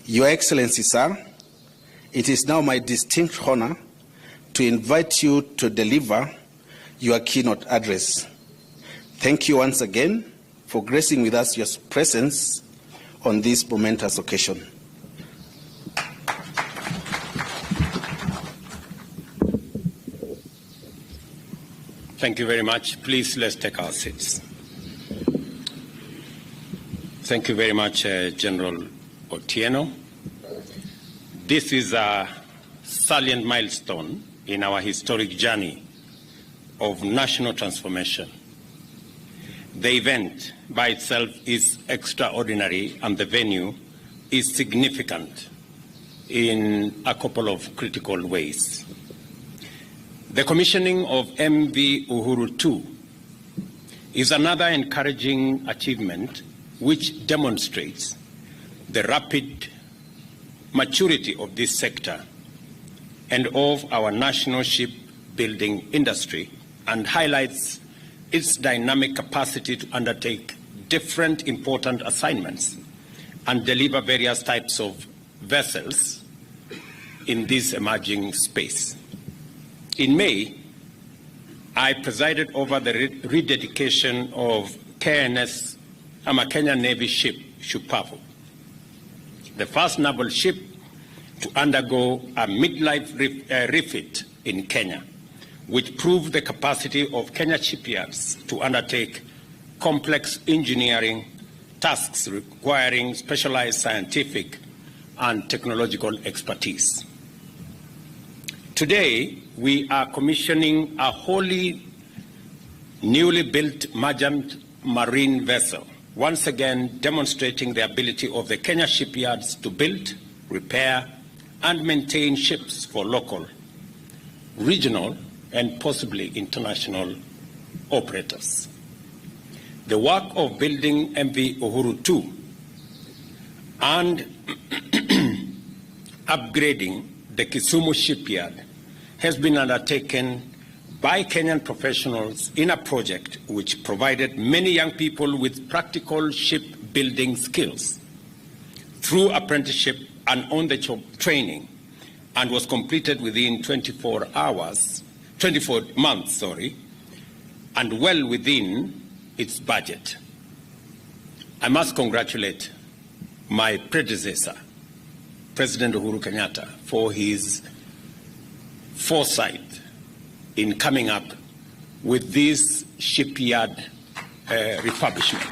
Your Excellency, sir, it is now my distinct honor to invite you to deliver your keynote address. Thank you once again for gracing with us your presence on this momentous occasion. Thank you very much. Please, let's take our seats. Thank you very much, General Otieno. This is a salient milestone in our historic journey of national transformation. The event by itself is extraordinary, and the venue is significant in a couple of critical ways. The commissioning of MV UHURU II is another encouraging achievement which demonstrates the rapid maturity of this sector and of our national shipbuilding industry, and highlights its dynamic capacity to undertake different important assignments and deliver various types of vessels in this emerging space. In May, I presided over the rededication of KNS, Kenya Navy ship, Shupavu, the first naval ship to undergo a midlife refit in Kenya, which proved the capacity of Kenya shipyards to undertake complex engineering tasks requiring specialized scientific and technological expertise. Today, we are commissioning a wholly newly built merchant marine vessel, once again demonstrating the ability of the Kenya shipyards to build, repair, and maintain ships for local, regional, and possibly international operators. The work of building MV UHURU II and upgrading the Kisumu shipyard has been undertaken by Kenyan professionals in a project which provided many young people with practical shipbuilding skills through apprenticeship and on-the-job training, and was completed within 24 months, and well within its budget. I must congratulate my predecessor, President Uhuru Kenyatta, for his foresight in coming up with this shipyard refurbishment.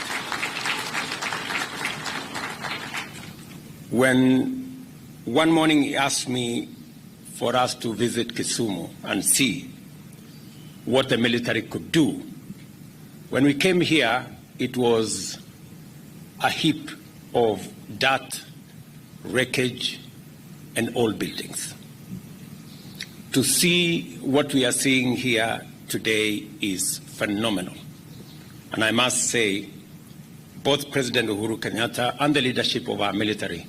When one morning he asked me for us to visit Kisumu and see what the military could do, when we came here, it was a heap of dirt, wreckage, and old buildings. To see what we are seeing here today is phenomenal. And I must say, both President Uhuru Kenyatta and the leadership of our military,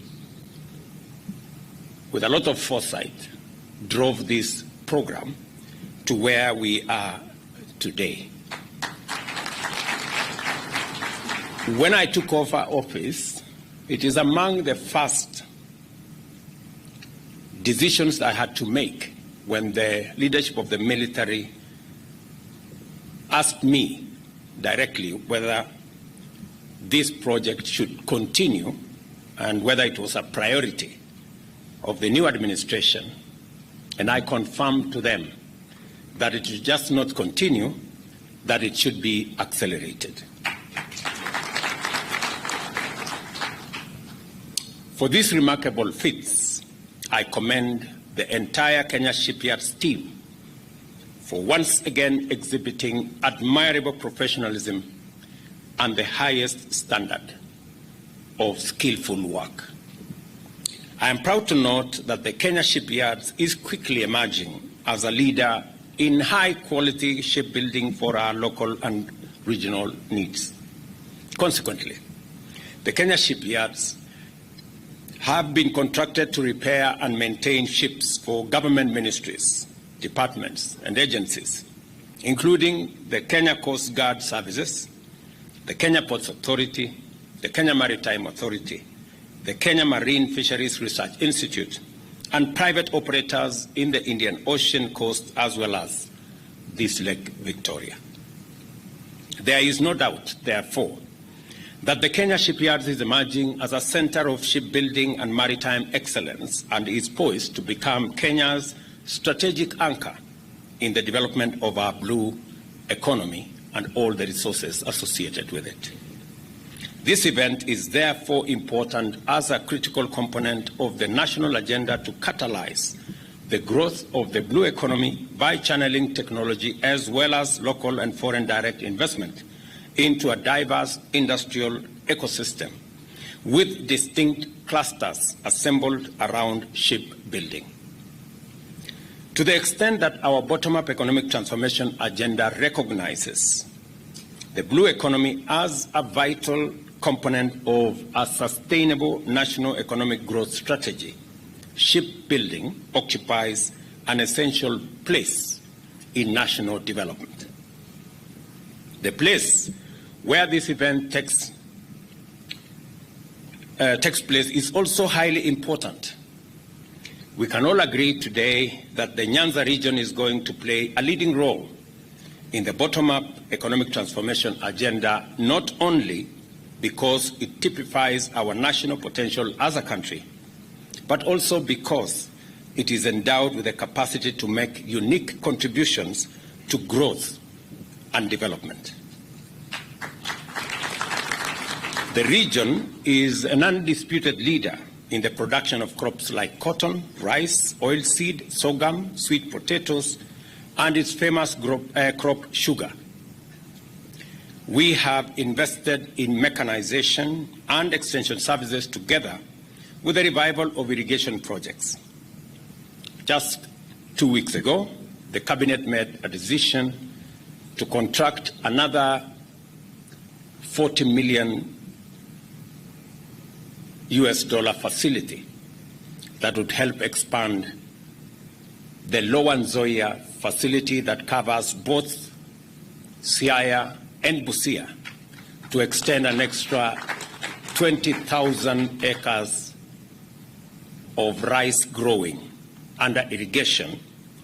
with a lot of foresight, drove this program to where we are today. When I took over office, it is among the first decisions I had to make when the leadership of the military asked me directly whether this project should continue and whether it was a priority of the new administration. And I confirmed to them that it should just not continue, that it should be accelerated. For these remarkable feats, I commend the entire Kenya Shipyards team for once again exhibiting admirable professionalism and the highest standard of skillful work. I am proud to note that the Kenya Shipyards is quickly emerging as a leader in high-quality shipbuilding for our local and regional needs. Consequently, the Kenya Shipyards have been contracted to repair and maintain ships for government ministries, departments, and agencies, including the Kenya Coast Guard Services, the Kenya Ports Authority, the Kenya Maritime Authority, the Kenya Marine Fisheries Research Institute, and private operators in the Indian Ocean coast as well as this Lake Victoria. There is no doubt, therefore, that the Kenya Shipyard is emerging as a center of shipbuilding and maritime excellence and is poised to become Kenya's strategic anchor in the development of our blue economy and all the resources associated with it. This event is therefore important as a critical component of the national agenda to catalyze the growth of the blue economy by channeling technology as well as local and foreign direct investment into a diverse industrial ecosystem with distinct clusters assembled around shipbuilding. To the extent that our bottom-up economic transformation agenda recognizes the blue economy as a vital component of a sustainable national economic growth strategy, shipbuilding occupies an essential place in national development. The place where this event takes place is also highly important. We can all agree today that the Nyanza region is going to play a leading role in the bottom-up economic transformation agenda, not only because it typifies our national potential as a country, but also because it is endowed with the capacity to make unique contributions to growth and development. The region is an undisputed leader in the production of crops like cotton, rice, oilseed, sorghum, sweet potatoes, and its famous crop sugar. We have invested in mechanization and extension services together with the revival of irrigation projects. Just 2 weeks ago, the Cabinet made a decision to contract another $40 million facility that would help expand the Lower Nzoia facility that covers both Siaya and Busia to extend an extra 20,000 acres of rice growing under irrigation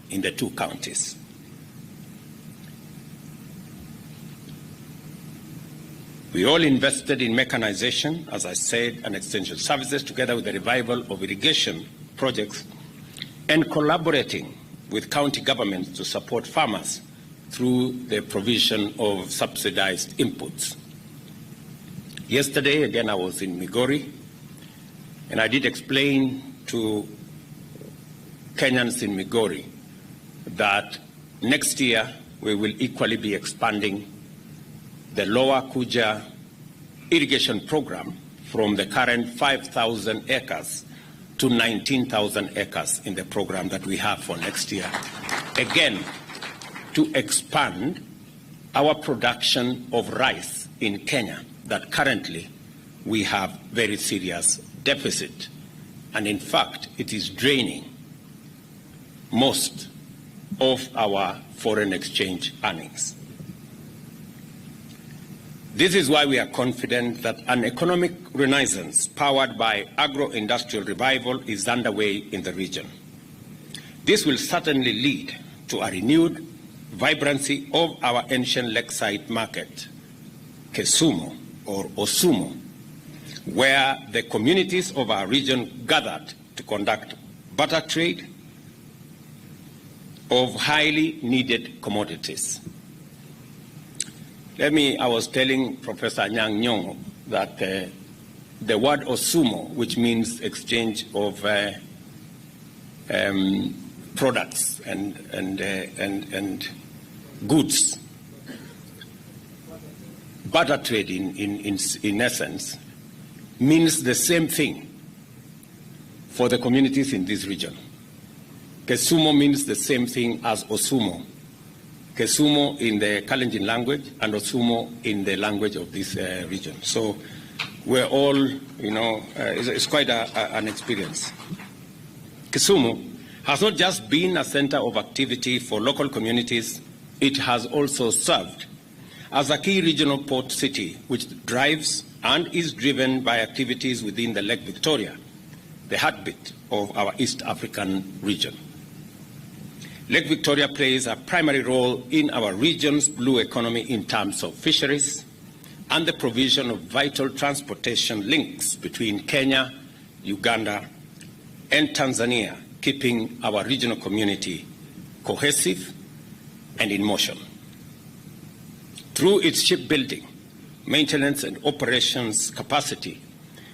in the two counties. We all invested in mechanization, as I said, and extension services together with the revival of irrigation projects and collaborating with county governments to support farmers through the provision of subsidized inputs. Yesterday, again, I was in Migori, and I did explain to Kenyans in Migori that next year we will equally be expanding the Lower Kuja irrigation program from the current 5,000 acres to 19,000 acres in the program that we have for next year. Again, to expand our production of rice in Kenya that currently we have very serious deficit. And in fact, it is draining most of our foreign exchange earnings. This is why we are confident that an economic renaissance powered by agro-industrial revival is underway in the region. This will certainly lead to a renewed vibrancy of our ancient lakeside market, Kisumu or Osumu, where the communities of our region gathered to conduct barter trade of highly needed commodities. I was telling Professor Nyang' Nyong'o that the word Osumo, which means exchange of products and goods, barter trade in essence, means the same thing for the communities in this region. Kisumu means the same thing as Osumo. Kisumu in the Kalenjin language and Osumo in the language of this region. So we're all, it's quite an experience. Kisumu has not just been a center of activity for local communities, it has also served as a key regional port city which drives and is driven by activities within the Lake Victoria, the heartbeat of our East African region. Lake Victoria plays a primary role in our region's blue economy in terms of fisheries and the provision of vital transportation links between Kenya, Uganda, and Tanzania, keeping our regional community cohesive and in motion. Through its shipbuilding, maintenance, and operations capacity,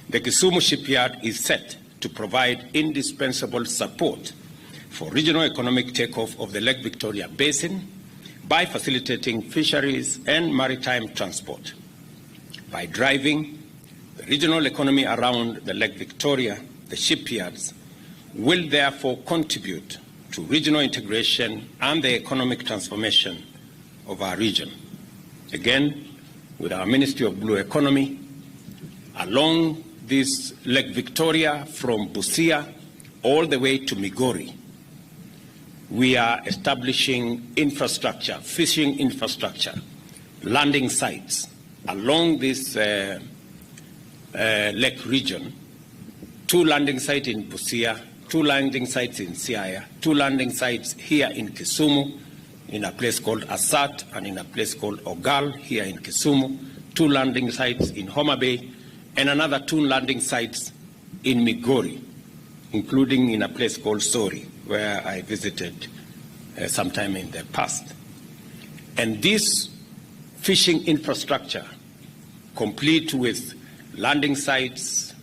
the Kisumu Shipyard is set to provide indispensable support for regional economic takeoff of the Lake Victoria Basin by facilitating fisheries and maritime transport. By driving the regional economy around the Lake Victoria, the shipyards will therefore contribute to regional integration and the economic transformation of our region. Again, with our Ministry of Blue Economy, along this Lake Victoria from Busia all the way to Migori, we are establishing infrastructure, fishing infrastructure, landing sites along this lake region, 2 landing sites in Busia, 2 landing sites in Siaya, 2 landing sites here in Kisumu, in a place called Asat and in a place called Ogal here in Kisumu, 2 landing sites in Homa Bay, and another 2 landing sites in Migori, including in a place called Sori, where I visited sometime in the past. And this fishing infrastructure, complete with landing sites,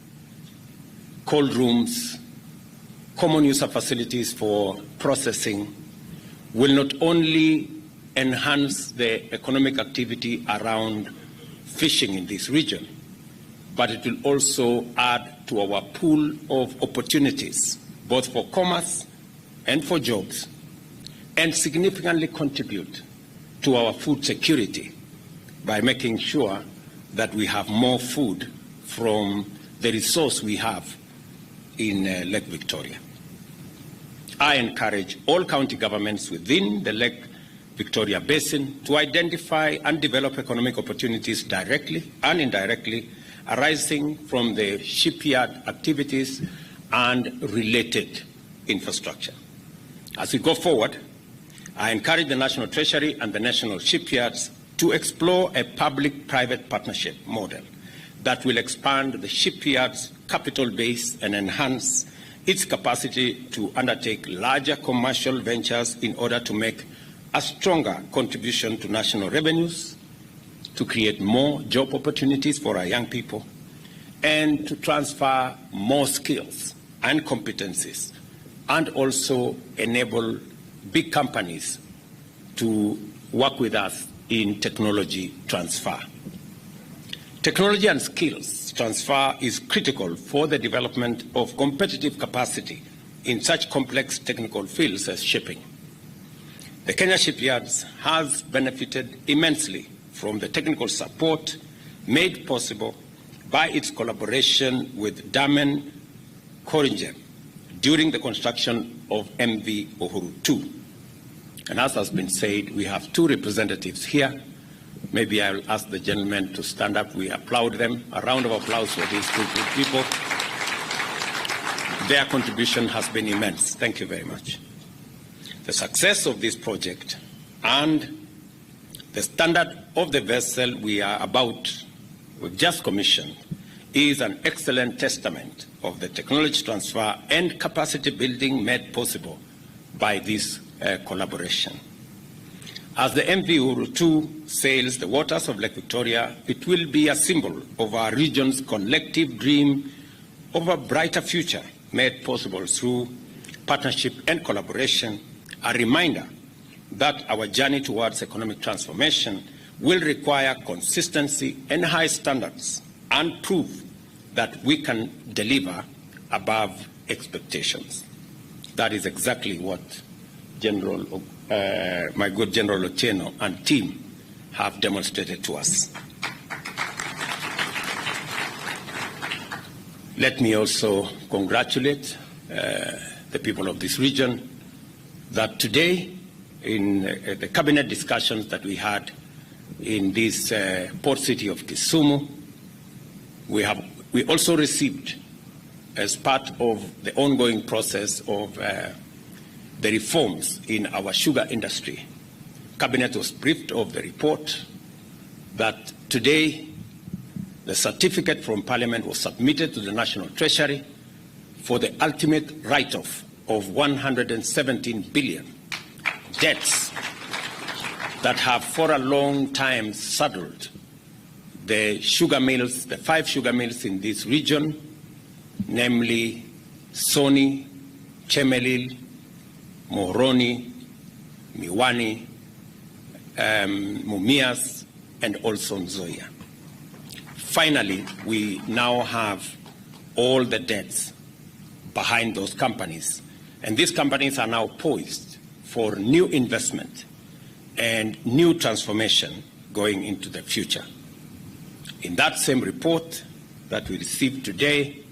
cold rooms, common user facilities for processing, will not only enhance the economic activity around fishing in this region, but it will also add to our pool of opportunities, both for commerce and for jobs, and significantly contribute to our food security by making sure that we have more food from the resource we have in Lake Victoria. I encourage all county governments within the Lake Victoria Basin to identify and develop economic opportunities directly and indirectly arising from the shipyard activities and related infrastructure. As we go forward, I encourage the National Treasury and the National Shipyards to explore a public-private partnership model that will expand the shipyard's capital base and enhance its capacity to undertake larger commercial ventures in order to make a stronger contribution to national revenues, to create more job opportunities for our young people, and to transfer more skills and competencies, and also enable big companies to work with us in technology transfer. Technology and skills transfer is critical for the development of competitive capacity in such complex technical fields as shipping. The Kenya Shipyards has benefited immensely from the technical support made possible by its collaboration with Damen Koringen during the construction of MV UHURU II. And as has been said, we have 2 representatives here. Maybe I will ask the gentleman to stand up. We applaud them. A round of applause for these 2 good people. Their contribution has been immense. Thank you very much. The success of this project and the standard of the vessel we've just commissioned, is an excellent testament of the technology transfer and capacity building made possible by this collaboration. As the MV UHURU II sails the waters of Lake Victoria, it will be a symbol of our region's collective dream of a brighter future made possible through partnership and collaboration, a reminder that our journey towards economic transformation will require consistency and high standards, and prove that we can deliver above expectations. That is exactly what my good General Otieno and team have demonstrated to us. Let me also congratulate the people of this region that today, in the cabinet discussions that we had in this port city of Kisumu, We also received, as part of the ongoing process of the reforms in our sugar industry, Cabinet was briefed of the report that today the certificate from Parliament was submitted to the National Treasury for the ultimate write-off of 117 billion debts that have for a long time saddled the sugar mills, the 5 sugar mills in this region, namely Soni, Chemelil, Moroni, Miwani, Mumias, and also Nzoia. Finally, we now have all the debts behind those companies, and these companies are now poised for new investment and new transformation going into the future. In that same report that we received today,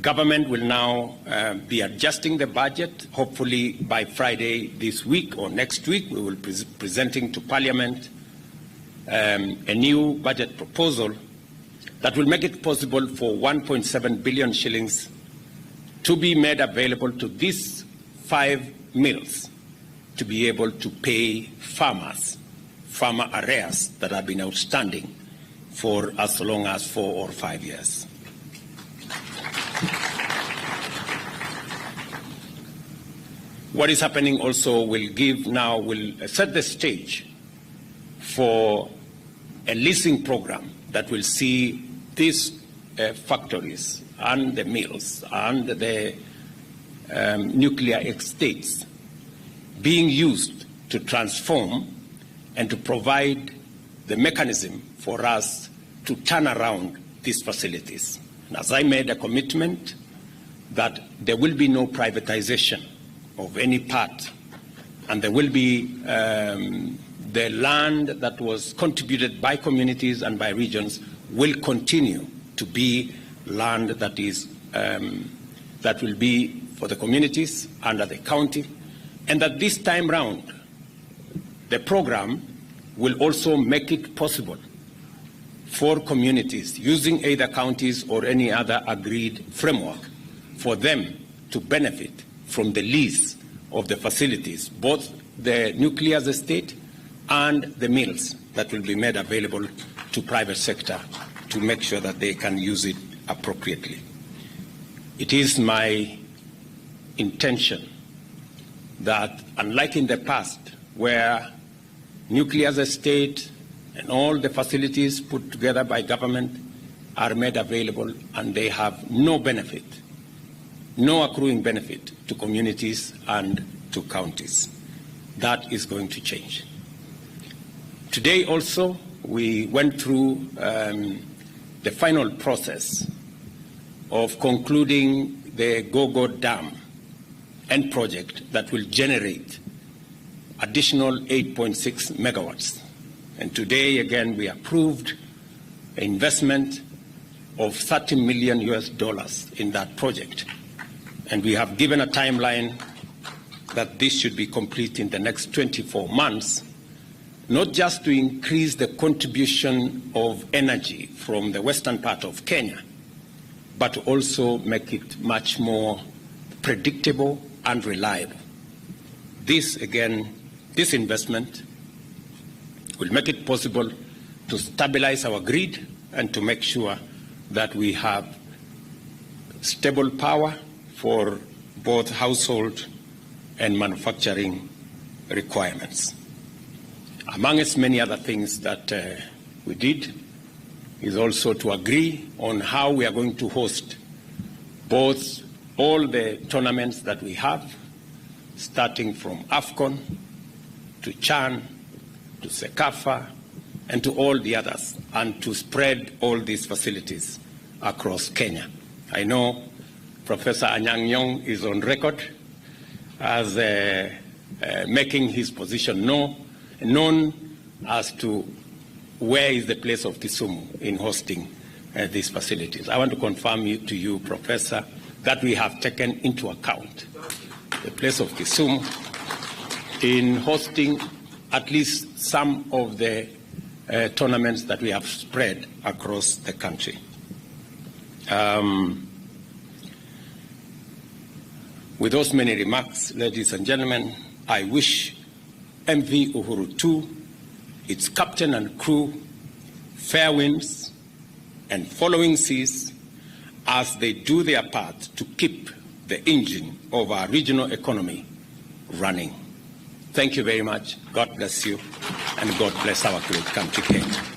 government will now be adjusting the budget. Hopefully by Friday this week or next week, we will be presenting to Parliament a new budget proposal that will make it possible for 1.7 billion shillings to be made available to these 5 mills to be able to pay farmer arrears that have been outstanding for as long as 4 or 5 years. What is happening also will set the stage for a leasing program that will see these factories and the mills and the nuclear estates being used to transform and to provide the mechanism for us to turn around these facilities. And as I made a commitment that there will be no privatization of any part, and there will be the land that was contributed by communities and by regions will continue to be land that is that will be for the communities under the county, and that this time round the program will also make it possible for communities using either counties or any other agreed framework for them to benefit from the lease of the facilities, both the nuclear estate and the mills that will be made available to private sector to make sure that they can use it appropriately. It is my intention that, unlike in the past, where nuclear estate and all the facilities put together by government are made available and they have no benefit, no accruing benefit to communities and to counties. That is going to change. Today also, we went through the final process of concluding the Gogo Dam end project that will generate additional 8.6 megawatts. And today, again, we approved an investment of $30 million in that project. And we have given a timeline that this should be complete in the next 24 months, not just to increase the contribution of energy from the western part of Kenya, but to also make it much more predictable and reliable. This, again, this investment will make it possible to stabilize our grid and to make sure that we have stable power for both household and manufacturing requirements. Among its many other things that we did is also to agree on how we are going to host both all the tournaments that we have, starting from AFCON to CHAN to SECAFA and to all the others, and to spread all these facilities across Kenya. I know Professor Anyang' Nyong'o is on record as making his position known as to where is the place of Kisumu in hosting these facilities. I want to confirm to you, Professor, that we have taken into account the place of Kisumu in hosting at least some of the tournaments that we have spread across the country. With those many remarks, ladies and gentlemen, I wish MV UHURU II, its captain and crew, fair winds and following seas as they do their part to keep the engine of our regional economy running. Thank you very much. God bless you, and God bless our great country, Kenya.